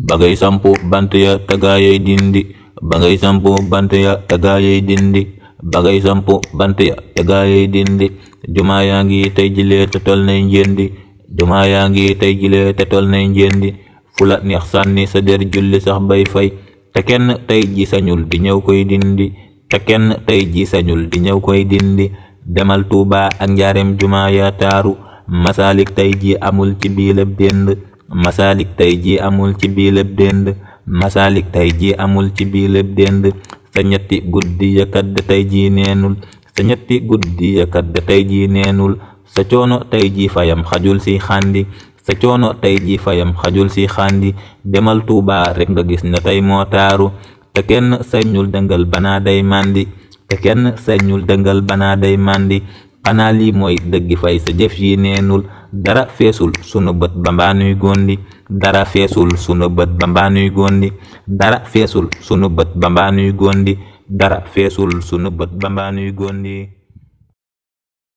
ba ngay sampu bant ya tagaayay dindi ba ngay sampu bant ya tagaayay dindi ba ngay sampu bant ya tagaayay dindi jumaa yaa ngi tey jilee te tol nay njëndi jumaa yaa ngi tey jilee te tol nay njëndi fu la neex sànni sa der julli sax bay fay te kenn tey ji sañul di ñëw koy dindi te kenn tey ji sañul di ñëw koy dindi demal Tuuba ak njaareem jumaa ya taaru Masalik tey ji amul ci biilab dend Masalik tey ji amul ci biilab dend Masalik tey ji amul ci biilab dend sa ñetti guddi ya kat tey ji neenul sa ñetti guddi ya kat tey ji neenul sa coono tey ji fayam xajul si xandi sa coono tey ji fayam xajul si xandi demal Tuuba rek nga gis ne tey moo taaru te kenn sañul dëngal banaa day màndi te kenn sañul dëngal banaa day màndi xanaa lii mooy dëggi fay sa jëf yi neenul dara feesul sunu bët ba mbaa nuy gondi dara feesul sunu bët ba mbaa nuy gondi dara feesul sunu bët ba mbaa nuy gondi dara feesul sunu bët ba mbaa nuy gondi